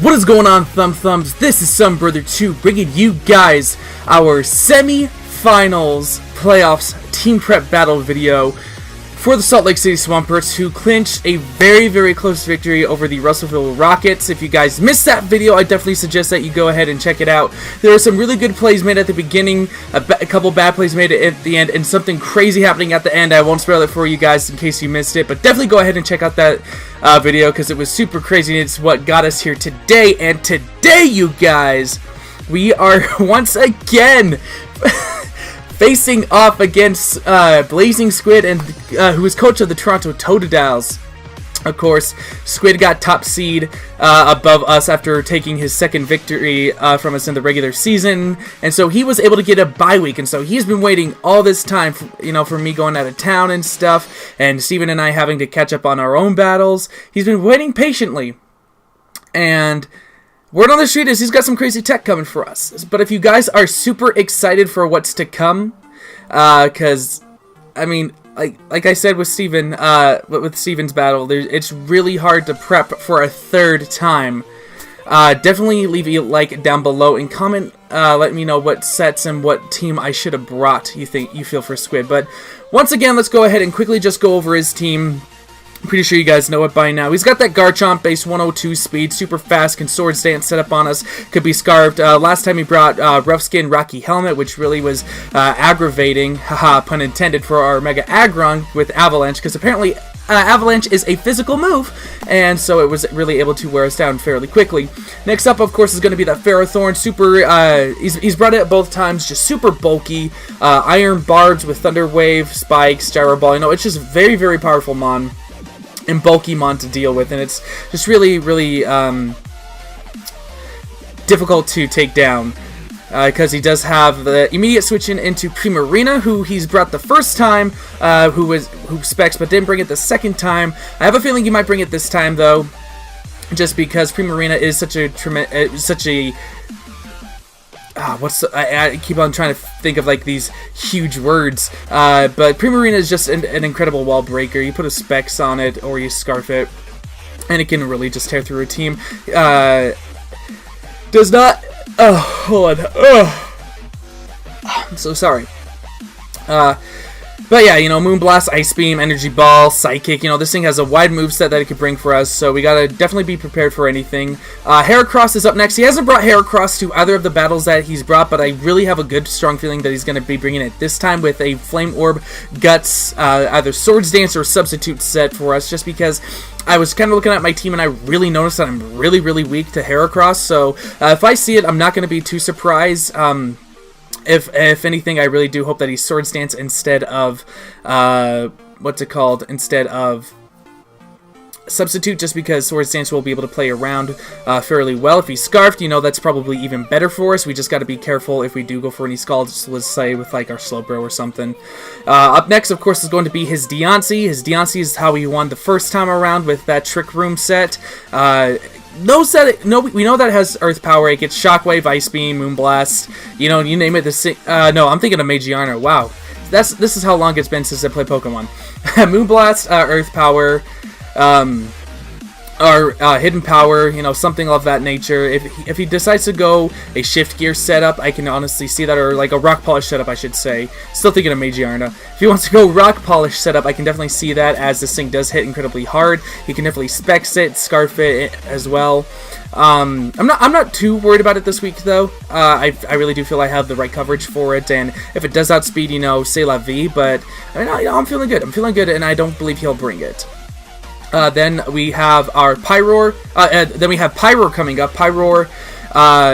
What is going on, Thumbs? This is Some Brother 2 bringing you guys our semi-finals playoffs team prep battle video for the Salt Lake City Swampers, who clinched a very close victory over the Russellville Rockets. If you guys missed that video, I definitely suggest that you go ahead and check it out. There were some really good plays made at the beginning, a couple bad plays made at the end, and something crazy happening at the end. I won't spoil it for you guys in case you missed it, but definitely go ahead and check out that video because it was super crazy and it's what got us here today. And today, you guys, we are once again facing off against Blazin Squid, and who is coach of the Toronto Totodiles. Of course, Squid got top seed above us after taking his second victory from us in the regular season, and so he was able to get a bye week, and so he's been waiting all this time for me going out of town and stuff, and Steven and I having to catch up on our own battles. He's been waiting patiently, and word on the street is he's got some crazy tech coming for us. But if you guys are super excited for what's to come, because, I mean, like I said with Steven, with Steven's battle, it's really hard to prep for a third time. Definitely leave a like down below and comment, let me know what sets and what team I should have brought you feel for Squid. But once again, let's go ahead and quickly just go over his team. I'm pretty sure you guys know it by now. He's got that Garchomp base 102 speed, super fast, can Swords Dance set up on us, could be Scarfed. Last time he brought Rough Skin Rocky Helmet, which really was aggravating, haha, pun intended, for our Mega Aggron with Avalanche, because apparently Avalanche is a physical move, and so it was really able to wear us down fairly quickly. Next up, of course, is going to be that Ferrothorn, super, he's brought it both times, just super bulky, Iron Barbs with Thunder Wave, Spikes, Gyro Ball, it's just very powerful mon. And bulky mon to deal with, and it's just really difficult to take down because he does have the immediate switching into Primarina, who he's brought the first time, who specs but didn't bring it the second time. I have a feeling he might bring it this time though, just because Primarina is such a I keep on trying to think of like these huge words, but Primarina is just an incredible wall breaker. You put a specs on it or you scarf it, and it can really just tear through a team. Does not. Oh, hold on. I'm so sorry. But yeah, Moonblast, Ice Beam, Energy Ball, Psychic, this thing has a wide moveset that it could bring for us, so we gotta definitely be prepared for anything. Heracross is up next. He hasn't brought Heracross to either of the battles that he's brought, but I really have a good, strong feeling that he's gonna be bringing it this time with a Flame Orb, Guts, either Swords Dance or Substitute set for us, just because I was kind of looking at my team and I really noticed that I'm really weak to Heracross, so if I see it, I'm not gonna be too surprised. If anything, I really do hope that he Swords Dance instead of, instead of Substitute, just because Swords Dance will be able to play around fairly well. If he's Scarfed, that's probably even better for us. We just got to be careful if we do go for any Scalds, let's say with like our Slowbro or something. Up next, of course, is going to be his Deontay. His Deontay is how he won the first time around with that Trick Room set. We know that it has Earth Power. It gets Shockwave, Ice Beam, Moonblast. You name it. No, I'm thinking of Magiarna. Wow, this is how long it's been since I played Pokemon. Moonblast, Earth Power, or Hidden Power. Something of that nature. If he decides to go a Shift Gear setup, I can honestly see that, or like a Rock Polish setup, I should say. Still thinking of Magiarna. If he wants to go Rock Polish setup, I can definitely see that, as this thing does hit incredibly hard. He can definitely Specs it, Scarf it as well. I'm not too worried about it this week though. I really do feel I have the right coverage for it, and if it does outspeed, c'est la vie. But I'm feeling good. I'm feeling good, and I don't believe he'll bring it. Then we have our Pyroar. Then we have Pyroar coming up. Pyroar,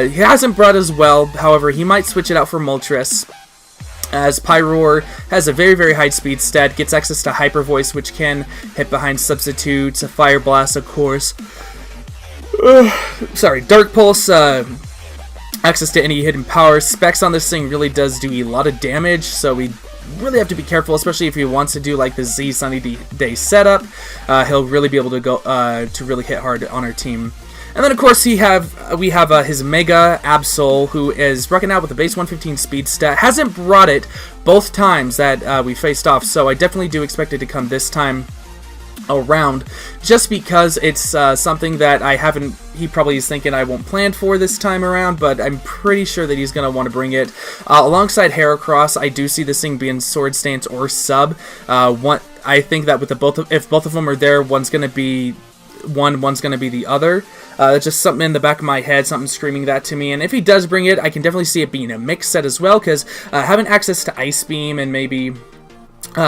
he hasn't brought as well. However, he might switch it out for Moltres, as Pyroar has a very high speed stat, gets access to Hyper Voice, which can hit behind Substitutes, a Fire Blast, of course. Sorry, Dark Pulse, access to any hidden power. Specs on this thing really does do a lot of damage, so we really have to be careful, especially if he wants to do like the Z Sunny Day setup. He'll really be able to go to really hit hard on our team. And then of course we have his Mega Absol, who is rocking out with a base 115 speed stat. Hasn't brought it both times that we faced off, so I definitely do expect it to come this time. around, just because it's something that he probably is thinking I won't plan for this time around, but I'm pretty sure that he's going to want to bring it. Alongside Heracross, I do see this thing being Sword Stance or Sub. I think that with if both of them are there, one's going to be one, one's going to be the other. It's just something in the back of my head, something screaming that to me. And if he does bring it, I can definitely see it being a mix set as well, because having access to Ice Beam and maybe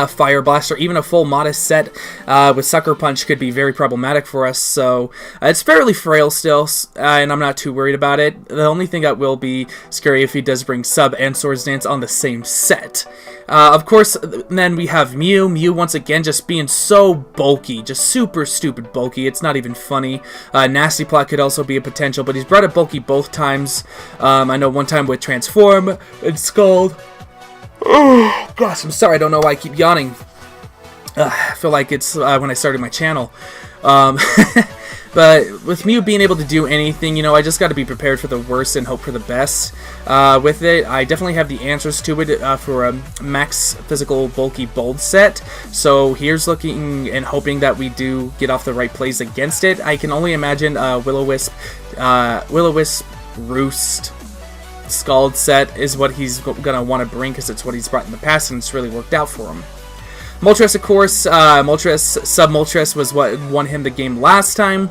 Fire Blast, or even a full Modest set with Sucker Punch could be very problematic for us. So it's fairly frail still, and I'm not too worried about it. The only thing that will be scary if he does bring Sub and Swords Dance on the same set. Of course, then we have Mew. Mew, once again, just being so bulky, just super stupid bulky. It's not even funny. Nasty Plot could also be a potential, but he's brought it bulky both times. I know one time with Transform and Scald. Oh, gosh, I'm sorry, I don't know why I keep yawning. I feel like it's when I started my channel. But with Mew being able to do anything, you know, I just got to be prepared for the worst and hope for the best. With it, I definitely have the answers to it for a max physical bulky bold set. So here's looking and hoping that we do get off the right plays against it. I can only imagine Will-O-Wisp, Roost, Scald set is what he's gonna want to bring, because it's what he's brought in the past and it's really worked out for him. Moltres, of course, Sub Moltres was what won him the game last time.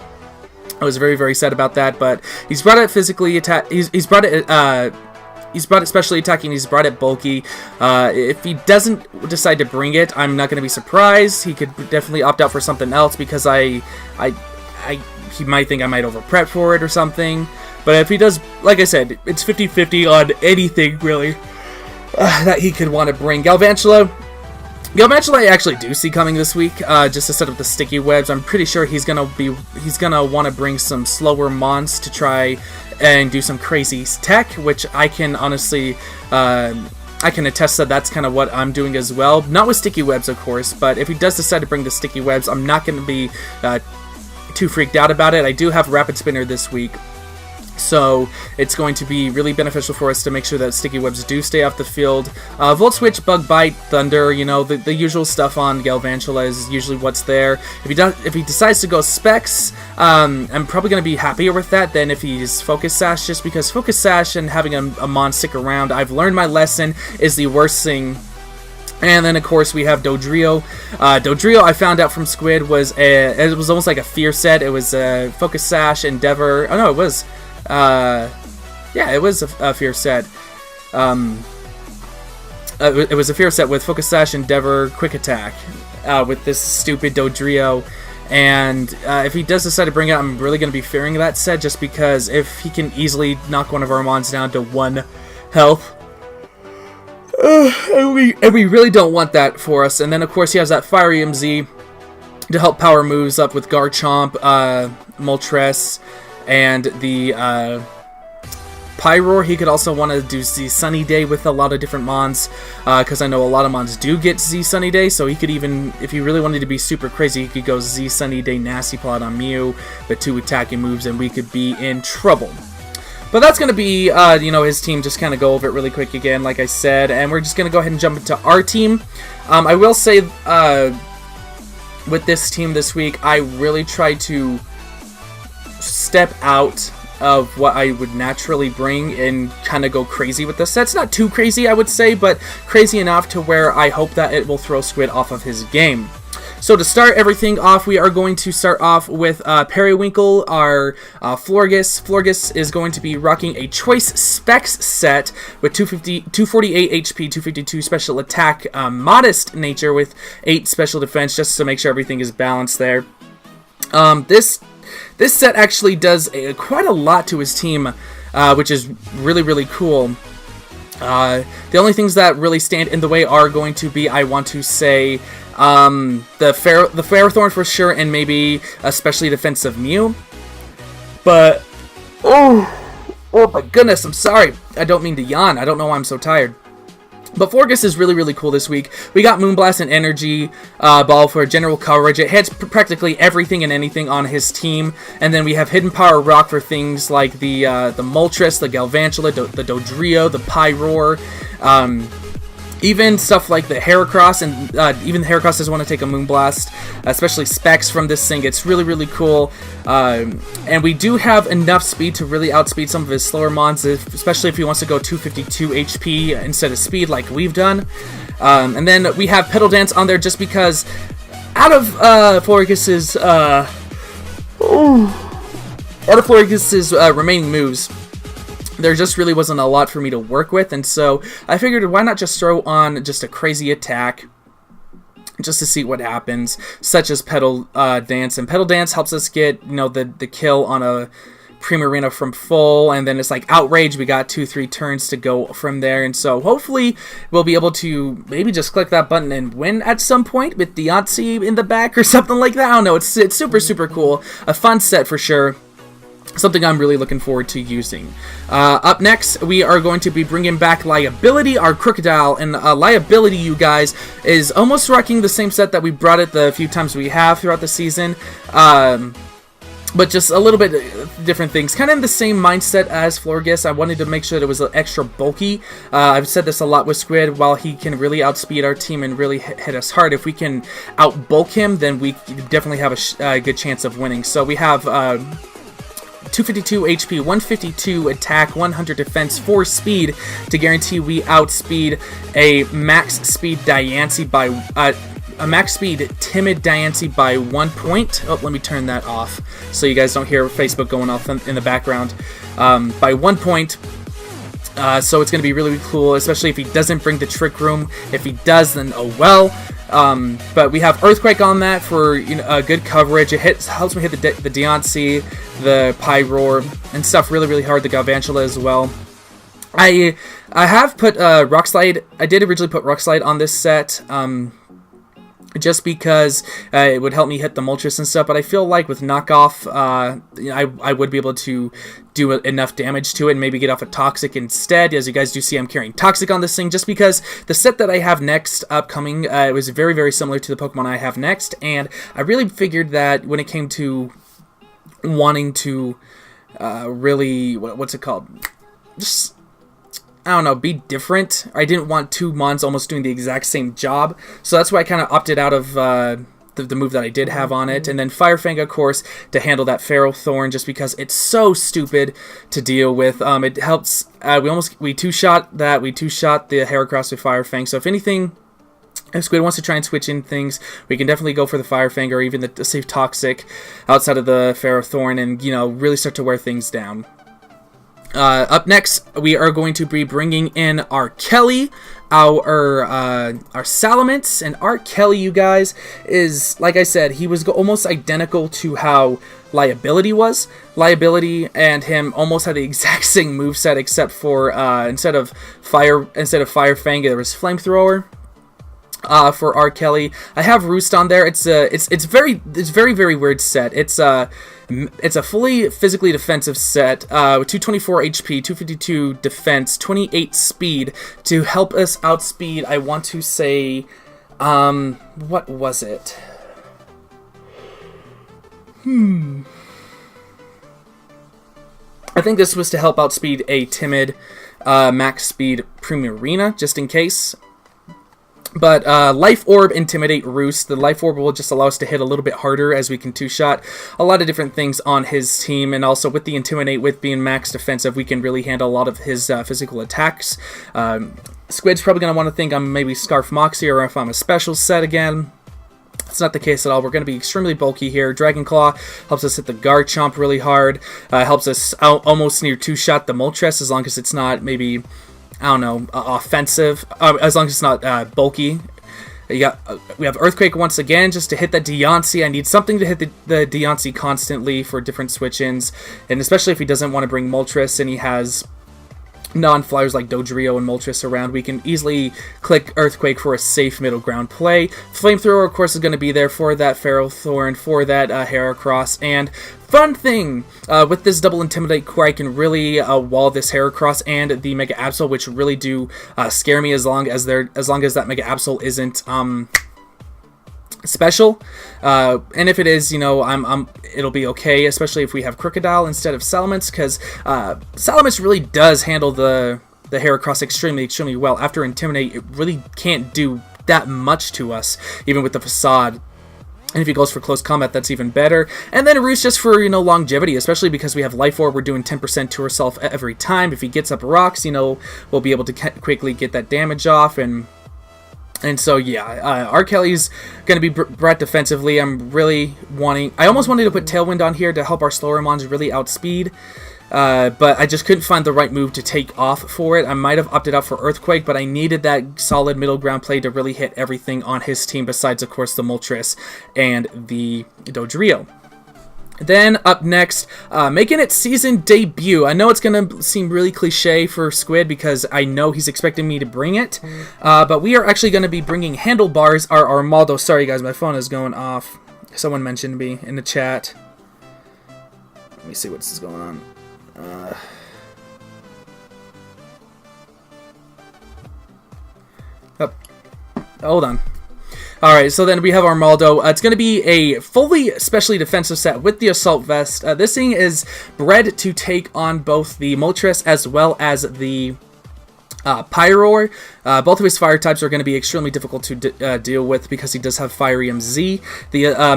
I was very, very sad about that, but he's brought it physically attack. He's brought it specially attacking. He's brought it bulky. If he doesn't decide to bring it, I'm not going to be surprised. He could definitely opt out for something else, because he might think I might over prep for it or something. But if he does, like I said, it's 50-50 on anything, really, that he could want to bring. Galvantula I actually do see coming this week, just to set up the sticky webs. I'm pretty sure he's gonna want to bring some slower mons to try and do some crazy tech, which I can honestly, I can attest that that's kind of what I'm doing as well. Not with sticky webs, of course, but if he does decide to bring the sticky webs, I'm not going to be too freaked out about it. I do have Rapid Spinner this week, so it's going to be really beneficial for us to make sure that sticky webs do stay off the field. Volt Switch, Bug Bite, Thunder, you know, the usual stuff on Galvantula is usually what's there. If he decides to go Specs, I'm probably going to be happier with that than if he's Focus Sash, just because Focus Sash and having a Mon stick around, I've learned my lesson, is the worst thing. And then, of course, we have Dodrio. Dodrio, I found out from Squid, it was almost like a fear set. It was Focus Sash, Endeavor. Oh no, it was. Yeah, it was a fear set. It was a fear set with Focus Sash, Endeavor, Quick Attack, with this stupid Dodrio. And if he does decide to bring it, I'm really going to be fearing that set, just because if he can easily knock one of our mons down to 1 health, and we really don't want that for us. And then, of course, he has that Fire EMZ to help power moves up with Garchomp, Moltres, and the Pyroar. He could also want to do Z Sunny Day with a lot of different mons, because I know a lot of mons do get Z Sunny Day, so he could even, if he really wanted to be super crazy, he could go Z Sunny Day Nasty Plot on Mew with 2 attacking moves, and we could be in trouble. But that's going to be, you know, his team, just kind of go over it really quick again, like I said, and we're just going to go ahead and jump into our team. I will say, with this team this week, I really tried to step out of what I would naturally bring and kind of go crazy with the sets. Not too crazy, I would say, but crazy enough to where I hope that it will throw Squid off of his game. So to start everything off, we are going to start off with Periwinkle, our Florges. Florges is going to be rocking a Choice Specs set with 248 HP, 252 special attack, modest nature with 8 special defense, just to make sure everything is balanced there. This set actually does quite a lot to his team, which is really, really cool. The only things that really stand in the way are going to be, I want to say, the Ferrothorn for sure, and maybe especially defensive Mew. But oh my goodness, I'm sorry. I don't mean to yawn. I don't know why I'm so tired. But Florges is really, really cool this week. We got Moonblast and Energy Ball for general coverage. It hits practically everything and anything on his team. And then we have Hidden Power Rock for things like the Moltres, the Galvantula, the Dodrio, the Pyroar. Even stuff like the Heracross, and even the Heracross doesn't want to take a Moonblast, especially Specs from this thing. It's really, really cool. And we do have enough speed to really outspeed some of his slower mons, especially if he wants to go 252 HP instead of speed like we've done. And then we have Petal Dance on there just because out of Floricus's remaining moves, there just really wasn't a lot for me to work with, and so I figured why not just throw on just a crazy attack just to see what happens, such as Petal Dance. And Petal Dance helps us get, you know, the kill on a Primarina from full, and then it's like Outrage. We got 2-3 turns to go from there, and so hopefully we'll be able to maybe just click that button and win at some point with Deontay in the back or something like that. I don't know. It's super, super cool. A fun set for sure. Something I'm really looking forward to using. Up next, we are going to be bringing back Liability, our Crocodile, and Liability, you guys, is almost rocking the same set that we brought it the few times we have throughout the season, but just a little bit different things. Kind of in the same mindset as Florges. I wanted to make sure that it was extra bulky. I've said this a lot with Squid. While he can really outspeed our team and really hit us hard, if we can outbulk him, then we definitely have a good chance of winning. So we have 252 HP, 152 attack, 100 defense, 4 speed to guarantee we outspeed a max speed Diancie by a max speed timid Diancie by 1 point. Oh, let me turn that off so you guys don't hear Facebook going off in the background. By 1 point. So it's going to be really, really cool, especially if he doesn't bring the Trick Room. If he does, then oh well. But we have Earthquake on that for, you know, good coverage. It helps me hit the Deontay, the Pyroar, and stuff really, really hard. The Galvantula as well. I have put Rock Slide. I did originally put Rock Slide on this set. Just because it would help me hit the Moltres and stuff, but I feel like with Knockoff, I would be able to do enough damage to it and maybe get off a Toxic instead. As you guys do see, I'm carrying Toxic on this thing just because the set that I have next upcoming, it was very, very similar to the Pokemon I have next, and I really figured that when it came to wanting to really, what's it called? Just, I don't know, be different. I didn't want 2 mons almost doing the exact same job, so that's why I kind of opted out of the move that I did have on it. And then Fire Fang, of course, to handle that Feral Thorn, just because it's so stupid to deal with. It helps. We two-shot that. We two-shot the Heracross with Fire Fang. So if anything, if Squid wants to try and switch in things, we can definitely go for the Fire Fang or even the safe Toxic outside of the Feral Thorn, and, you know, really start to wear things down. Up next, we are going to be bringing in our Kelly, our Salamence, and our Kelly, you guys, is, like I said, he was almost identical to how Liability was. Liability and him almost had the exact same moveset, except for instead of Fire Fang, there was Flamethrower. For R. Kelly, I have Roost on there. It's very, very weird set. It's a fully physically defensive set with 224 HP, 252 defense, 28 speed to help us outspeed. I want to say, what was it? I think this was to help outspeed a timid max speed Primarina, just in case. But Life Orb, Intimidate, Roost. The Life Orb will just allow us to hit a little bit harder as we can two-shot a lot of different things on his team. And also with the Intimidate, with being max defensive, we can really handle a lot of his physical attacks. Squid's probably going to want to think I'm maybe Scarf Moxie or if I'm a special set again. It's not the case at all. We're going to be extremely bulky here. Dragon Claw helps us hit the Garchomp really hard. Helps us almost near two-shot the Moltres as long as it's not maybe, I don't know, offensive, as long as it's not bulky. We have Earthquake once again, just to hit that Deontay. I need something to hit the Deontay constantly for different switch-ins, and especially if he doesn't want to bring Moltres and he has non-flyers like Dodrio and Moltres around, we can easily click Earthquake for a safe middle ground play. Flamethrower, of course, is going to be there for that Feral Thorn, for that Heracross, and fun thing, with this double Intimidate core, I can really wall this Heracross and the Mega Absol, which really do scare me as long as that Mega Absol isn't special, and if it is, you know, it'll be okay, especially if we have Crocodile instead of Salamence, because Salamence really does handle the the Heracross extremely well. After Intimidate, it really can't do that much to us, even with the Facade. And if he goes for close combat, that's even better. And then Roost just for, longevity, especially because we have Life Orb. We're doing 10% to ourselves every time. If he gets up rocks, we'll be able to quickly get that damage off. And so, yeah, R. Kelly's going to be brought defensively. I'm really wanting... I almost wanted to put Tailwind on here to help our slower mons really outspeed. But I just couldn't find the right move to take off for it. I might have opted out for Earthquake, but I needed that solid middle ground play to really hit everything on his team, besides, of course, the Moltres and the Dodrio. Then, up next, making its season debut. I know it's going to seem really cliche for Squid, because I know he's expecting me to bring it. But we are actually going to be bringing Handlebars, our Armaldo. Sorry, guys, my phone is going off. Someone mentioned me in the chat. Let me see what's going on. Hold on. Alright, so then we have Armaldo. It's going to be a fully specially defensive set with the Assault Vest. This thing is bred to take on both the Moltres as well as the Pyroar. Both of his fire types are going to be extremely difficult to deal with because he does have Fire EMZ. The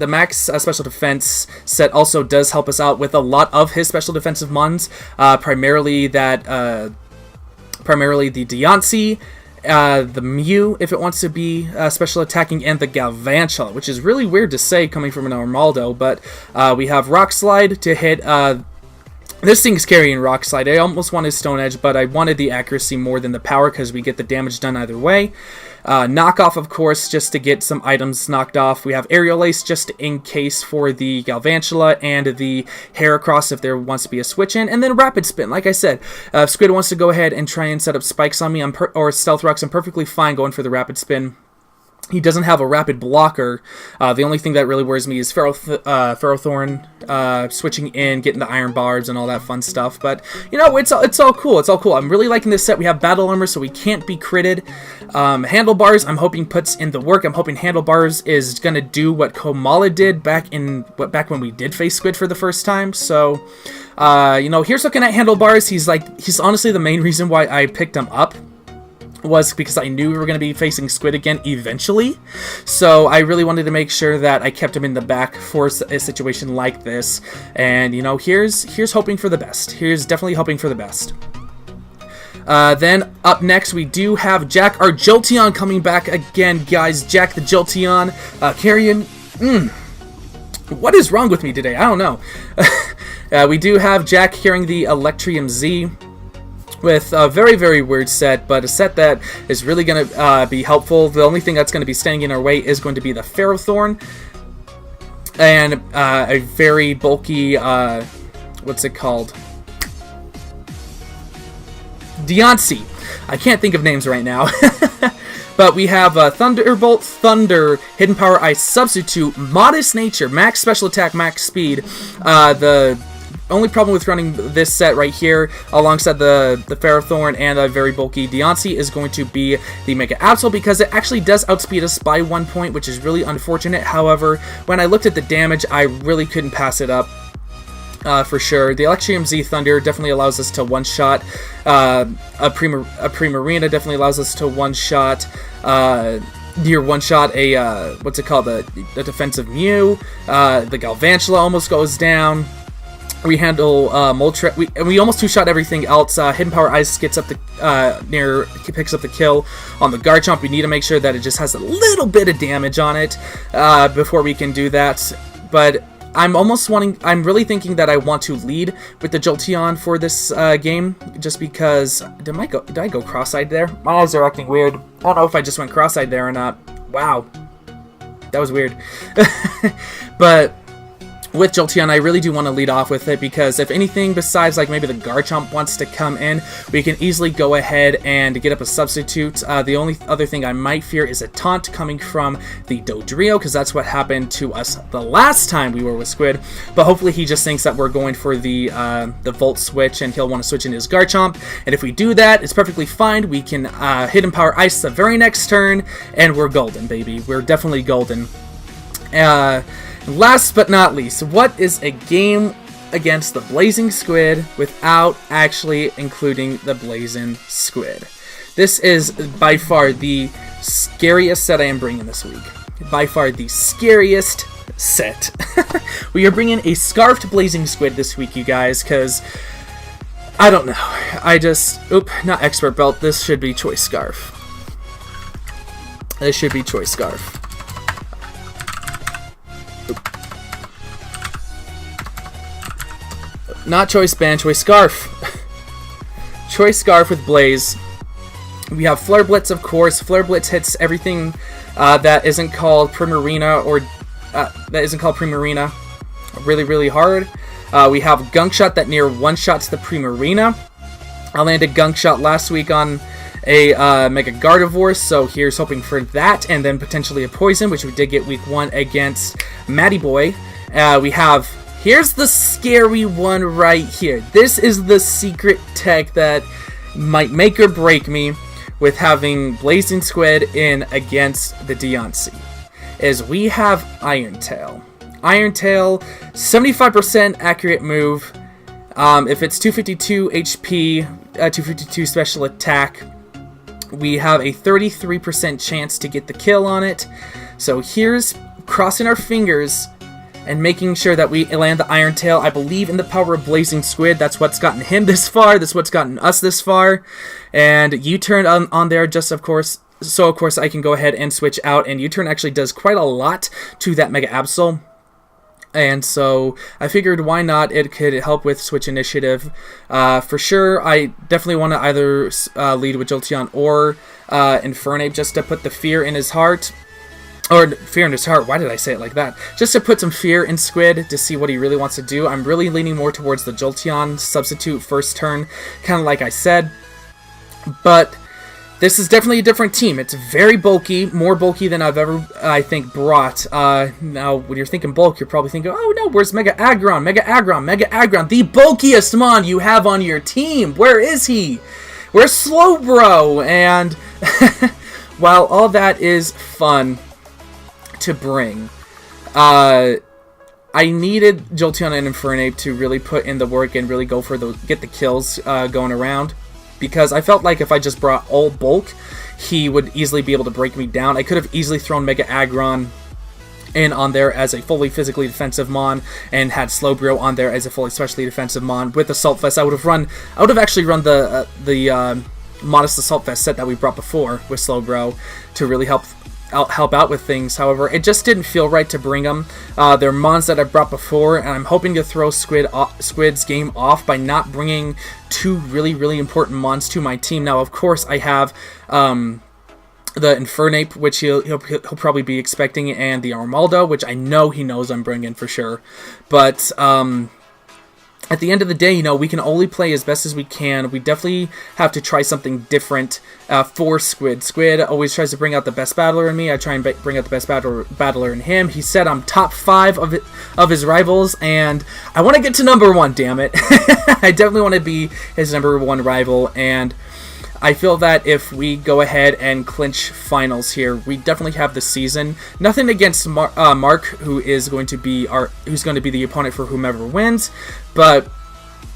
max special defense set also does help us out with a lot of his special defensive mons, primarily the Diancie, the Mew, if it wants to be special attacking, and the Galvantula, which is really weird to say coming from an Armaldo, but we have Rock Slide to hit. This thing's carrying Rock Slide. I almost wanted Stone Edge, but I wanted the accuracy more than the power because we get the damage done either way. Knockoff, of course, just to get some items knocked off. We have Aerial Ace just in case for the Galvantula and the Heracross if there wants to be a switch in. And then Rapid Spin. Like I said, if Squid wants to go ahead and try and set up spikes on me or Stealth Rocks, I'm perfectly fine going for the Rapid Spin. He doesn't have a rapid blocker. The only thing that really worries me is Ferrothorn switching in, getting the Iron Barbs and all that fun stuff. But, it's all cool. It's all cool. I'm really liking this set. We have Battle Armor, so we can't be critted. Handlebars, I'm hoping puts in the work. I'm hoping Handlebars is going to do what Komala did back when we did face Squid for the first time. So, here's looking at Handlebars. He's honestly the main reason why I picked him up. Was because I knew we were going to be facing Squid again eventually, so I really wanted to make sure that I kept him in the back for a situation like this. And here's hoping for the best. Here's definitely hoping for the best. Then up next we do have Jack, our Jolteon, coming back again, guys. Jack the Jolteon carrying. What is wrong with me today? I don't know. We do have Jack carrying the Electrium Z. With a very, very weird set, but a set that is really going to be helpful. The only thing that's going to be standing in our way is going to be the Ferrothorn. And a very bulky, what's it called? Diancie. I can't think of names right now. But we have Thunderbolt, Thunder, Hidden Power Ice, Substitute, Modest Nature, Max Special Attack, Max Speed. The only problem with running this set right here, alongside the Ferrothorn and a very bulky Diancie, is going to be the Mega Absol, because it actually does outspeed us by 1 point, which is really unfortunate. However, when I looked at the damage, I really couldn't pass it up. For sure. The Electrium Z Thunder definitely allows us to one-shot. A Primarina definitely allows us to one-shot. Near one-shot a, what's it called, the defensive Mew. The Galvantula almost goes down. We handle Moltres, we almost two-shot everything else. Hidden Power Ice gets up the picks up the kill on the Garchomp. We need to make sure that it just has a little bit of damage on it before we can do that. But I'm really thinking that I want to lead with the Jolteon for this game, just because. Did I go cross-eyed there? My eyes are acting weird. I don't know if I just went cross-eyed there or not. Wow, that was weird. But with Jolteon, I really do want to lead off with it, because if anything besides like maybe the Garchomp wants to come in, we can easily go ahead and get up a substitute. The only other thing I might fear is a taunt coming from the Dodrio, because that's what happened to us the last time we were with Squid. But hopefully he just thinks that we're going for the Volt switch, and he'll want to switch in his Garchomp. And if we do that, it's perfectly fine. We can Hidden Power Ice the very next turn, and we're golden, baby. We're definitely golden. Last but not least, what is a game against the Blazing Squid without actually including the Blazin Squid. This is by far the scariest set I am bringing this week. By far the scariest set. We are bringing a scarfed Blazing Squid this week, you guys, because I don't know. Not expert belt. This should be choice scarf. This should be choice scarf. Not choice band, choice scarf. Choice scarf with Blaze. We have Flare Blitz, of course. Flare Blitz hits everything that isn't called Primarina really, really hard. We have Gunk Shot that near one-shots the Primarina. I landed Gunk Shot last week on a Mega Gardevoir, so here's hoping for that, and then potentially a Poison, which we did get week 1 against Matty Boy. Here's the scary one right here. This is the secret tech that might make or break me with having Blazing Squid in against the Deontay. Is we have Iron Tail. Iron Tail, 75% accurate move. If it's 252 HP, 252 special attack, we have a 33% chance to get the kill on it. So here's crossing our fingers and making sure that we land the Iron Tail. I believe in the power of Blazing Squid. That's what's gotten him this far. That's what's gotten us this far. And U-turn on there just, of course. So, of course, I can go ahead and switch out. And U-turn actually does quite a lot to that Mega Absol. And so I figured, why not? It could help with Switch Initiative. For sure, I definitely want to either lead with Jolteon or Infernape just to put the fear in his heart. Or fear in his heart, why did I say it like that? Just to put some fear in Squid to see what he really wants to do. I'm really leaning more towards the Jolteon substitute first turn, kind of like I said. But this is definitely a different team. It's very bulky, more bulky than I've ever, I think, brought. Now, when you're thinking bulk, you're probably thinking, oh no, where's Mega Aggron? Mega Aggron, Mega Aggron, the bulkiest Mon you have on your team. Where is he? Where's Slowbro? And while all that is fun to bring, I needed Jolteon and Infernape to really put in the work and really go for get the kills going around, because I felt like if I just brought all bulk, he would easily be able to break me down. I could have easily thrown Mega Aggron in on there as a fully physically defensive Mon and had Slowbro on there as a fully specially defensive Mon. With Assault Vest, I would have actually run the Modest Assault Vest set that we brought before with Slowbro to really help out with things. However, it just didn't feel right to bring them. They're Mons that I brought before, and I'm hoping to throw Squid's game off by not bringing two really, really important Mons to my team. Now, of course, I have the Infernape, which he'll probably be expecting, and the Armaldo, which I know he knows I'm bringing for sure. But at the end of the day, we can only play as best as we can. We definitely have to try something different for Squid. Squid always tries to bring out the best battler in me. I try and bring out the best battler in him. He said I'm top 5 of his rivals, and I want to get to number 1, damn it. I definitely want to be his number 1 rival, and I feel that if we go ahead and clinch finals here, we definitely have the season. Nothing against Mark, who is going to be the opponent for whomever wins, but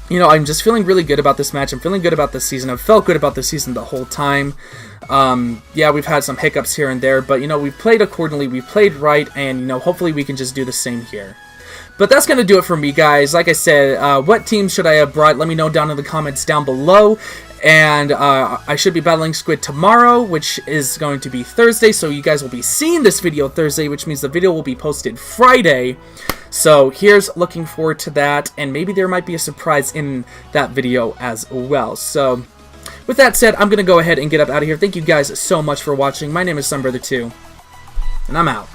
I'm just feeling really good about this match. I'm feeling good about this season. I've felt good about this season the whole time. Yeah, we've had some hiccups here and there, but we've played accordingly. We've played right, and hopefully we can just do the same here. But that's going to do it for me, guys. Like I said, what team should I have brought? Let me know down in the comments down below. And I should be battling Squid tomorrow, which is going to be Thursday. So you guys will be seeing this video Thursday, which means the video will be posted Friday. So here's looking forward to that. And maybe there might be a surprise in that video as well. So with that said, I'm going to go ahead and get up out of here. Thank you guys so much for watching. My name is Sunbrother2, and I'm out.